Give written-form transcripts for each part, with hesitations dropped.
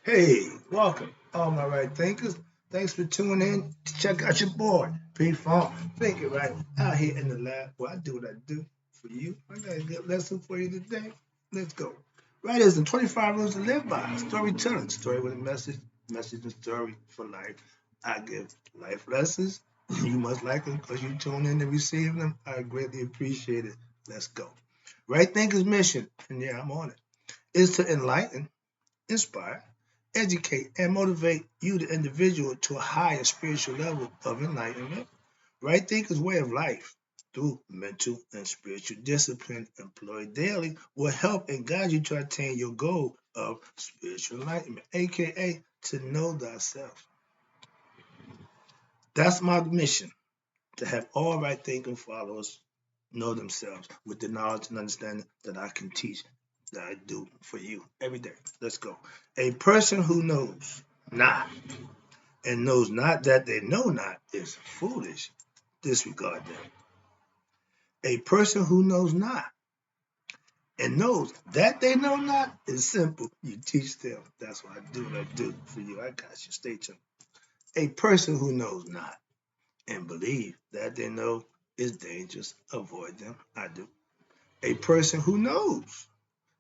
Hey, welcome, all my right thinkers. Thanks for tuning in to check out your boy, P Funk. Think it right out here in the lab where I do what I do for you. I got a good lesson for you today. Let's go. Right is the 25 rules to live by. Storytelling, story with a message, message and story for life. I give life lessons. You must like them because you tune in to receive them. I greatly appreciate it. Let's go. Right thinkers mission, and yeah, I'm on it, is to enlighten, inspire, educate, and motivate you, the individual, to a higher spiritual level of enlightenment. Right thinkers' way of life through mental and spiritual discipline employed daily will help and guide you to attain your goal of spiritual enlightenment, aka to know thyself. That's my mission, to have all right thinking followers know themselves with the knowledge and understanding that I can teach, that I do for you every day. Let's go. A person who knows not and knows not that they know not is foolish. Disregard them. A person who knows not and knows that they know not is simple. You teach them. That's what I do for you. I got you. Stay tuned. A person who knows not and believe that they know is dangerous. Avoid them. I do. A person who knows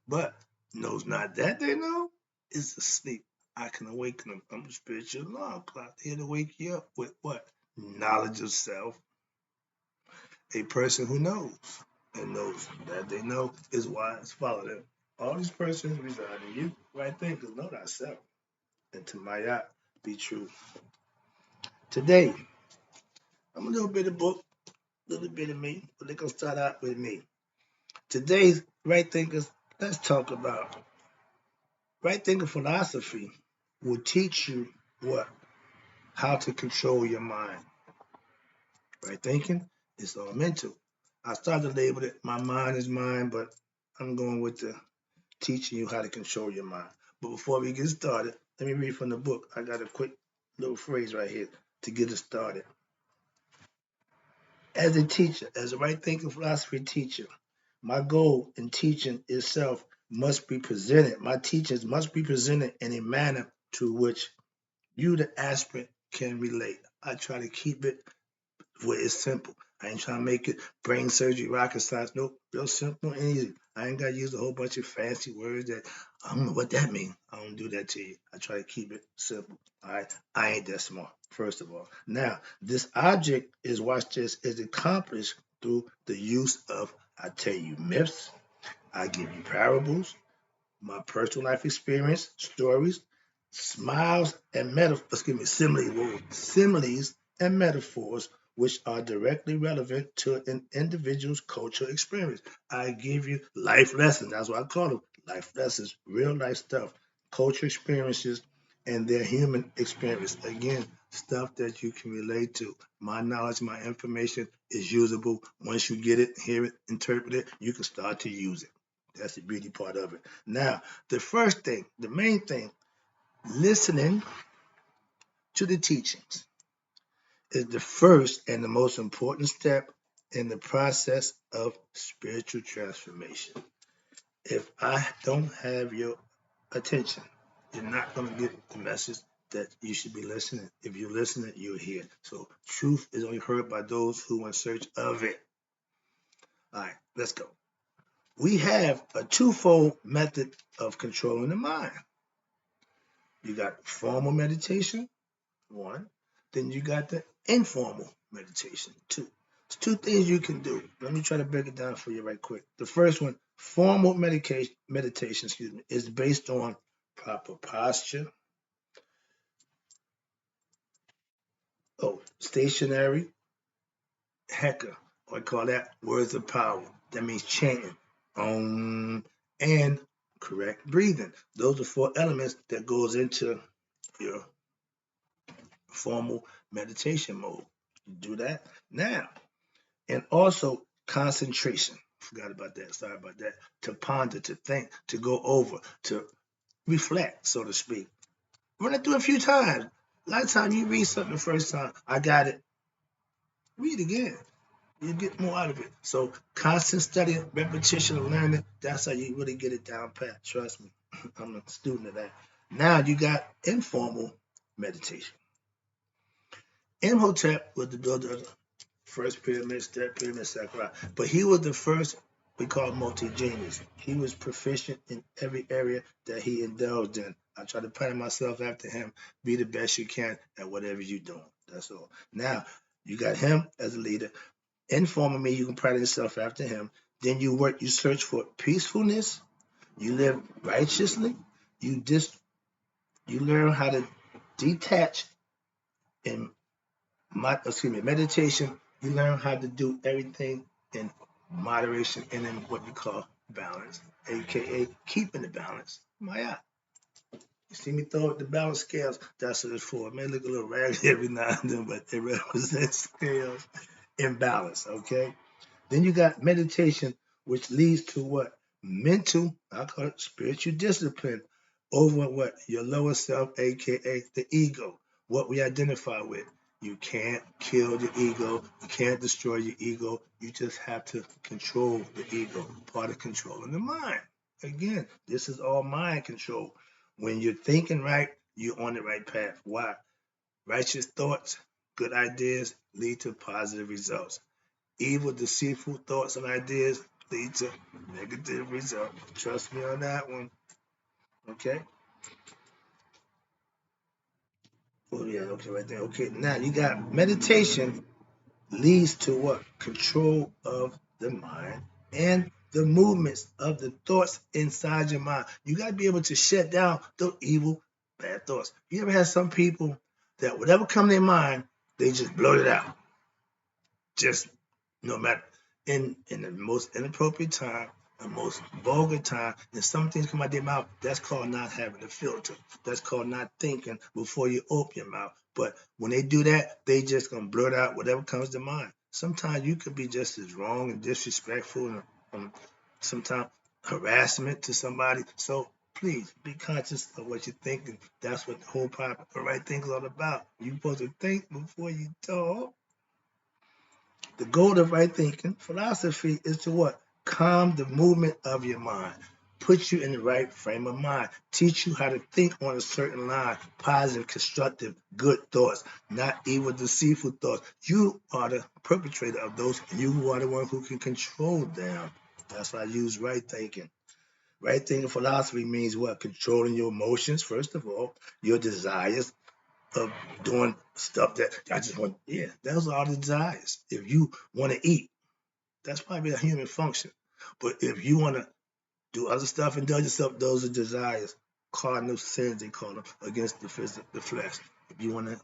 but knows not that they know is asleep. I can awaken them. I'm a spiritual alarm clock here to wake you up with what? Knowledge of self. A person who knows and knows that they know is wise. Follow them. All these persons reside in you. Right thinkers know thyself. And to my yacht, be true. Today, I'm a little bit of book, a little bit of me, but they're going to start out with me. Today's right thinkers, let's talk about right thinking philosophy will teach you what? How to control your mind. Right thinking is all mental. I started to label it my mind is mine, but I'm going with the teaching you how to control your mind. But before we get started, let me read from the book. I got a quick little phrase right here to get us started. As a teacher, as a right thinking philosophy teacher, my goal in teaching itself must be presented. My teachings must be presented in a manner to which you, the aspirant, can relate. I try to keep it where it's simple. I ain't trying to make it brain surgery, rocket science. Nope, real simple and easy. I ain't got to use a whole bunch of fancy words that I don't know what that means. I don't do that to you. I try to keep it simple. All right, I ain't that smart. First of all, now this object is watch this is accomplished through the use of I tell you myths. I give you parables, my personal life experience, stories, smiles, and similes and metaphors, which are directly relevant to an individual's cultural experience. I give you life lessons. That's what I call them, life lessons, real life stuff, cultural experiences, and their human experience. Again, stuff that you can relate to. My knowledge, my information is usable. Once you get it, hear it, interpret it, you can start to use it. That's the beauty part of it. Now, the first thing, the main thing, listening to the teachings is the first and the most important step in the process of spiritual transformation. If I don't have your attention, you're not going to get the message that you should be listening. If you're listening, you'll hear. So truth is only heard by those who are in search of it. All right, let's go. We have a twofold method of controlling the mind. You got formal meditation, one. Then you got the informal meditation, two. It's two things you can do. Let me try to break it down for you right quick. The first one, formal meditation, is based on proper posture. Oh, stationary, heka, or I call that words of power. That means chanting, and correct breathing. Those are four elements that goes into your formal meditation mode. You do that now. And also concentration. Forgot about that. Sorry about that. To ponder, to think, to go over, to reflect, so to speak. Run it through a few times. A lot of times you read something the first time, I got it. Read again. You get more out of it. So constant study, repetition, and learning, that's how you really get it down pat. Trust me. I'm a student of that. Now you got informal meditation. Imhotep was the builder of the first pyramid, step pyramid, Saqqara. But he was the first we call multi-genius. He was proficient in every area that he indulged in. I try to pattern myself after him. Be the best you can at whatever you're doing. That's all. Now, you got him as a leader. Informal me, you can pattern yourself after him. Then you search for peacefulness. You live righteously. You learn how to detach in meditation. You learn how to do everything in moderation and in what we call balance, aka keeping the balance. Maya. You see me throw up the balance scales, that's what it's for. It may look a little raggedy every now and then, but it represents scales in balance, okay? Then you got meditation, which leads to what? Mental, I call it spiritual discipline over what? Your lower self, aka the ego, what we identify with. You can't kill the ego. You can't destroy your ego. You just have to control the ego, part of controlling the mind. Again, this is all mind control. When you're thinking right, you're on the right path. Why? Righteous thoughts, good ideas lead to positive results. Evil, deceitful thoughts and ideas lead to negative results. Trust me on that one. Okay? Oh, yeah, okay, right there. Okay, now you got meditation leads to what? Control of the mind and the movements of the thoughts inside your mind. You got to be able to shut down the evil, bad thoughts. You ever had some people that whatever come to their mind, they just blurt it out. Just no matter in the most inappropriate time, the most vulgar time, and some things come out their mouth. That's called not having a filter. That's called not thinking before you open your mouth. But when they do that, they just gonna blurt out whatever comes to mind. Sometimes you could be just as wrong and disrespectful and sometimes harassment to somebody. So please be conscious of what you're thinking. That's what the whole part of right thing is all about. You're supposed to think before you talk. The goal of right thinking philosophy is to what? Calm the movement of your mind, put you in the right frame of mind, teach you how to think on a certain line, positive, constructive, good thoughts, not evil, deceitful thoughts. You are the perpetrator of those, and you are the one who can control them. That's why I use right thinking. Right thinking philosophy means what? Controlling your emotions, first of all, your desires, of doing stuff that I just want. Yeah, those are the desires. If you want to eat, that's probably a human function. But if you want to do other stuff, indulge yourself, those are desires, cardinal sins they call them, against the flesh. If you want to,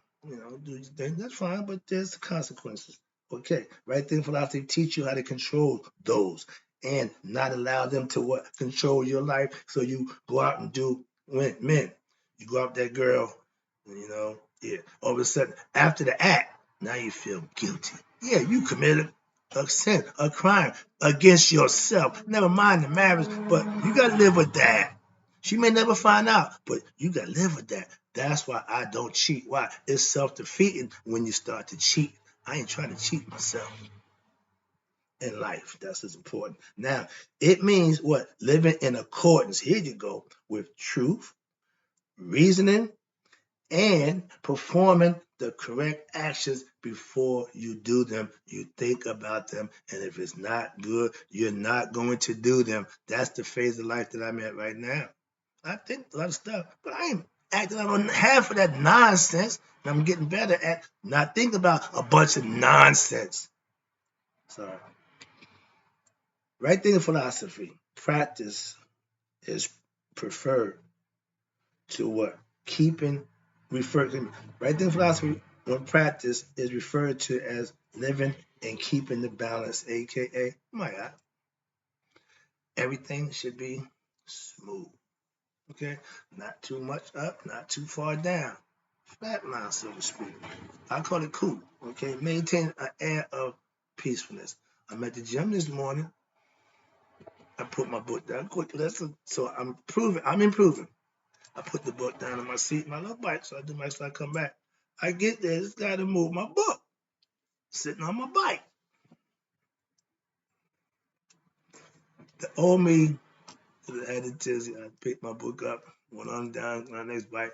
do your thing, that's fine. But there's consequences. Okay, right thing philosophy teach you how to control those and not allow them to what control your life. So you go out and do men. You go out that girl, yeah. All of a sudden, after the act, now you feel guilty. Yeah, you committed a sin, a crime against yourself. Never mind the marriage, but you gotta live with that. She may never find out, but you gotta live with that. That's why I don't cheat. Why? It's self-defeating when you start to cheat. I ain't trying to cheat myself in life. That's what's important. Now, it means what? Living in accordance, here you go, with truth, reasoning, and performing the correct actions before you do them. You think about them, and if it's not good, you're not going to do them. That's the phase of life that I'm at right now. I think a lot of stuff, but I ain't acting on half of that nonsense. And I'm getting better at not thinking about a bunch of nonsense. Sorry. Right thinking philosophy, practice is preferred to what? Keeping referred to right thinking philosophy when practice is referred to as living and keeping the balance, aka my God, everything should be smooth. Okay, not too much up, not too far down. Flatline, so to speak. I call it cool. Okay, maintain an air of peacefulness. I'm at the gym this morning. I put my book down quickly. So I'm improving. I put the book down on my seat, my little bike, so I do my so I come back. I get there, this guy to move my book, sitting on my bike. The old me, the attitude, I picked my book up, went on down on the next bike.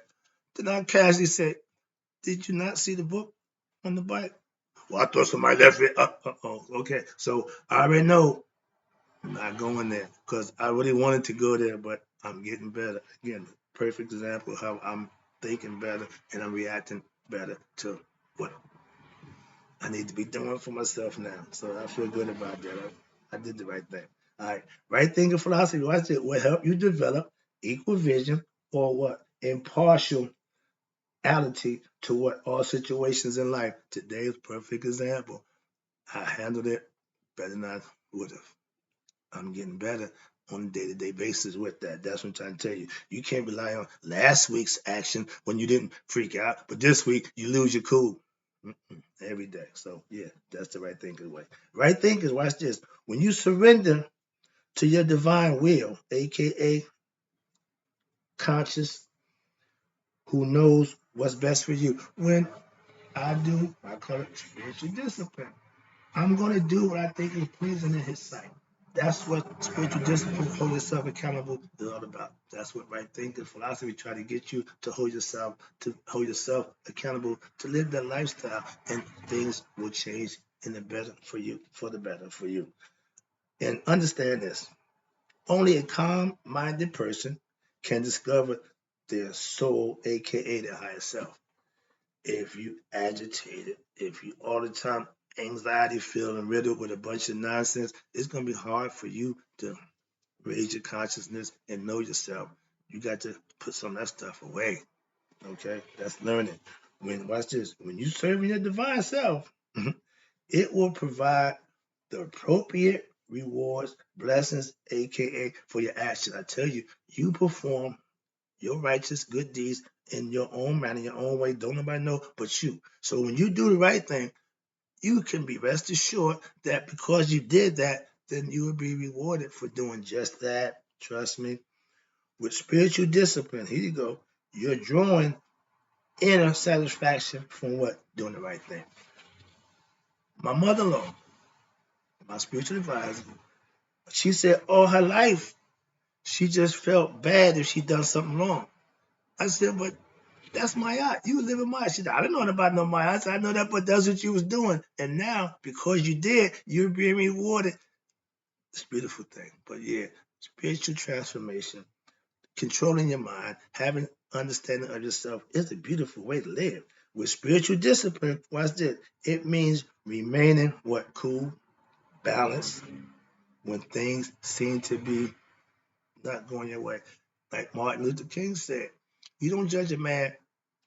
Then I casually said, "Did you not see the book on the bike?" Well, I thought somebody left it. Oh, okay. So I already know I'm not going there because I really wanted to go there, but I'm getting better. Again, perfect example of how I'm thinking better and I'm reacting better to what I need to be doing for myself now. So I feel good about that. I did the right thing. All right. Right thinking philosophy, watch it, will help you develop equal vision or what? Impartiality to what all situations in life. Today's perfect example. I handled it better than I would have. I'm getting better on a day-to-day basis with that. That's what I'm trying to tell you. You can't rely on last week's action when you didn't freak out, but this week you lose your cool. Every day. So yeah, that's the right thinking way. Right thinking, watch this. When you surrender to your divine will, aka conscious, who knows what's best for you. When I do, I call it spiritual discipline. I'm going to do what I think is pleasing in His sight. That's what spiritual discipline, hold yourself accountable, is all about. That's what right thinking philosophy try to get you to hold yourself accountable, to live that lifestyle, and things will change in the better for you, for the better for you. And understand this: only a calm-minded person can discover their soul, aka their higher self. If you agitated, if you all the time anxiety feeling riddled with a bunch of nonsense, it's gonna be hard for you to raise your consciousness and know yourself. You got to put some of that stuff away. Okay, that's learning. When watch this, when you serve your divine self, it will provide the appropriate rewards, blessings, aka for your action. I tell you, you perform your righteous good deeds in your own manner, your own way. Don't nobody know but you. So when you do the right thing, you can be rest assured that because you did that, then you will be rewarded for doing just that. Trust me. With spiritual discipline, here you go. You're drawing inner satisfaction from what? Doing the right thing. My mother-in-law, my spiritual advisor, she said all her life she just felt bad if she done something wrong. I said, but that's my art. You was living my. She said, I didn't know nothing about no my. I said, I know that, but that's what you was doing. And now, because you did, you're being rewarded. It's a beautiful thing. But yeah, spiritual transformation, controlling your mind, having understanding of yourself is a beautiful way to live. With spiritual discipline, watch this. It means remaining what? Cool, balanced when things seem to be not going your way. Like Martin Luther King said, you don't judge a man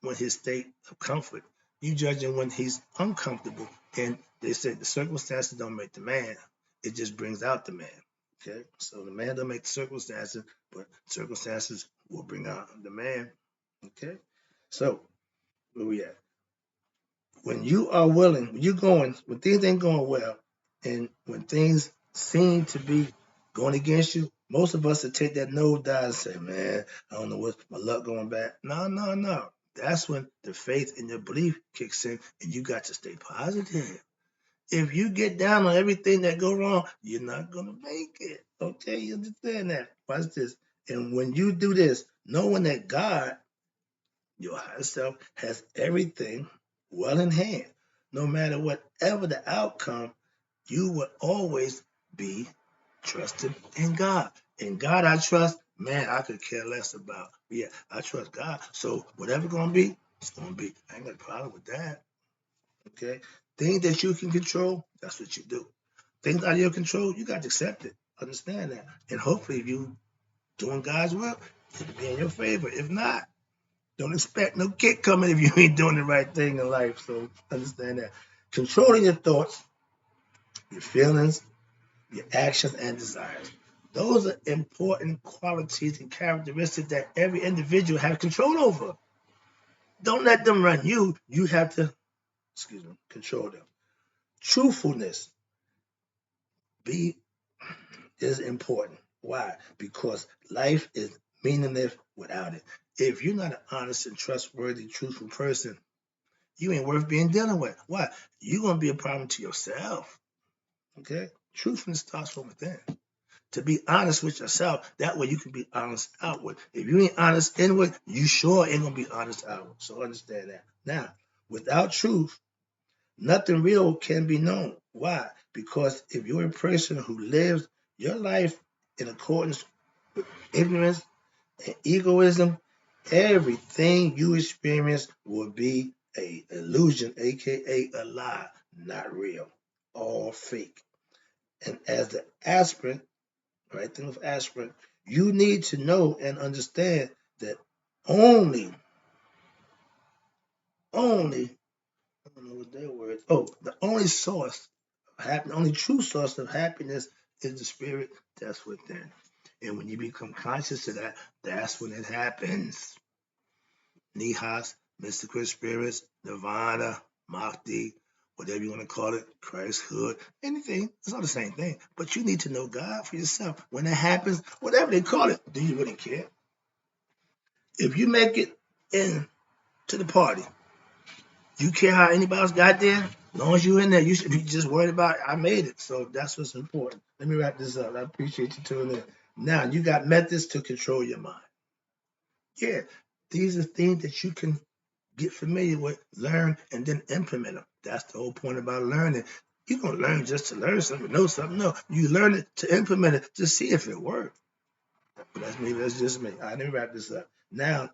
when his state of comfort. You judge him when he's uncomfortable. And they said the circumstances don't make the man. It just brings out the man. Okay? So the man don't make the circumstances, but circumstances will bring out the man. Okay? So where we at? When you are willing, when things ain't going well, and when things seem to be going against you, most of us will take that nose dive and say, man, I don't know what's my luck going bad. No, no, no. That's when the faith and your belief kicks in, and you got to stay positive. If you get down on everything that go wrong, you're not gonna make it. Okay, you understand that? Watch this. And when you do this, knowing that God, your higher self, has everything well in hand. No matter whatever the outcome, you will always be trusting in God. In God I trust, man, I could care less about. Yeah, I trust God. So whatever gonna be, it's gonna be. I ain't got a problem with that. Okay? Things that you can control, that's what you do. Things out of your control, you got to accept it. Understand that. And hopefully if you doing God's will, it'll be in your favor. If not, don't expect no kick coming if you ain't doing the right thing in life. So understand that. Controlling your thoughts, your feelings, your actions, and desires. Those are important qualities and characteristics that every individual has control over. Don't let them run you. You have to, control them. Truthfulness be is important. Why? Because life is meaningless without it. If you're not an honest and trustworthy, truthful person, you ain't worth being dealing with. Why? You're gonna be a problem to yourself. Okay? Truthfulness starts from within. to be honest with yourself. That way you can be honest outward. If you ain't honest inward, you sure ain't gonna be honest outward. So understand that. Now, without truth, nothing real can be known. Why? Because if you're a person who lives your life in accordance with ignorance and egoism, everything you experience will be a illusion, aka a lie, not real, all fake. And as the aspirant, right thing of aspirant, you need to know and understand that only, I don't know what that word. Oh, the only source of happiness, the only true source of happiness is the spirit that's within. And when you become conscious of that, that's when it happens. Nihas, mystical spirits, nirvana, Mahdi, whatever you want to call it, Christhood, anything, it's all the same thing. But you need to know God for yourself. When it happens, whatever they call it, do you really care? If you make it in to the party, you care how anybody else got there? As long as you're in there, you should be just worried about I made it. So that's what's important. Let me wrap this up. I appreciate you tuning in. Now you got methods to control your mind. Yeah, these are things that you can get familiar with, learn, and then implement them. That's the whole point about learning. You don't learn just to learn something, know something. No, you learn it to implement it to see if it works. That's me. That's just me. I didn't wrap this up. Now,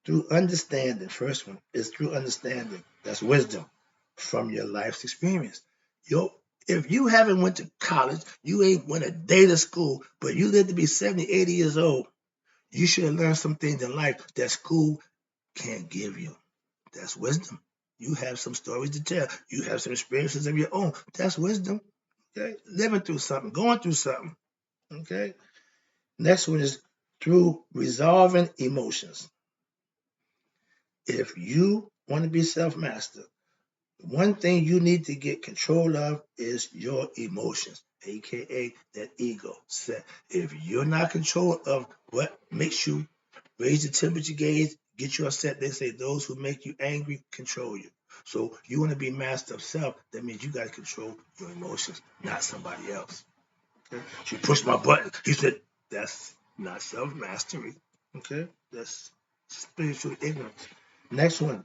through understanding, first one is through understanding. That's wisdom from your life's experience. Yo, if you haven't went to college, you ain't went a day to school, but you live to be 70, 80 years old, you should have learned some things in life that school can't give you. That's wisdom. You have some stories to tell. You have some experiences of your own. That's wisdom. Okay? Living through something, going through something. Okay? Next one is through resolving emotions. If you want to be self-master, one thing you need to get control of is your emotions, aka that ego set. If you're not control of what makes you raise the temperature gauge, get you upset, they say those who make you angry control you. So you want to be master of self, that means you got to control your emotions, not somebody else. Okay? She pushed my button. He said, that's not self-mastery. Okay? That's spiritual ignorance. Next one,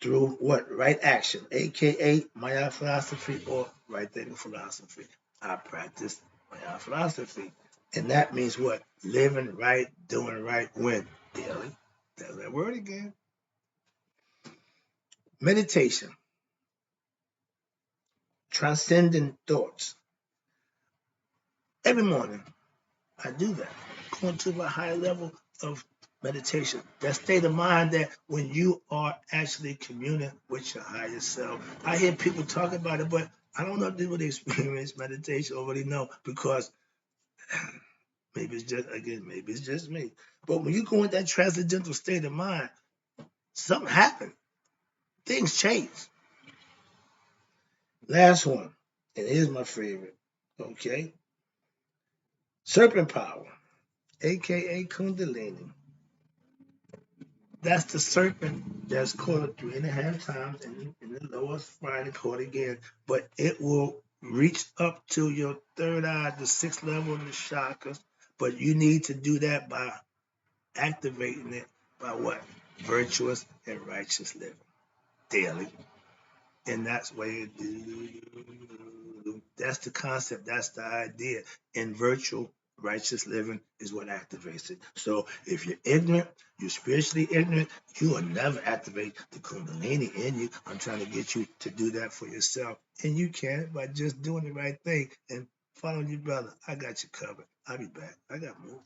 through what? Right action, aka Maya philosophy or right thinking philosophy. I practice Maya philosophy. And that means what? Living right, doing right when? Daily. That's that word again. Meditation, transcending thoughts. Every morning, I do that. Going to a higher level of meditation. That state of mind that when you are actually communing with your higher self. I hear people talk about it, but I don't know if they would experience meditation already know because maybe it's just again, maybe it's just me. But when you go in that transcendental state of mind, something happens. Things change. Last one, and here's my favorite. Okay. Serpent power, aka Kundalini. That's the serpent that's caught 3.5 times in the lower spinal cord again, but it will reach up to your third eye, the sixth level of the chakras. But you need to do that by activating it by what? Virtuous and righteous living daily. And that's what it do. That's the concept. That's the idea. And virtual righteous living is what activates it. So if you're ignorant, you're spiritually ignorant, you will never activate the Kundalini in you. I'm trying to get you to do that for yourself. And you can by just doing the right thing and following your brother. I got you covered. I'll be back. I got more.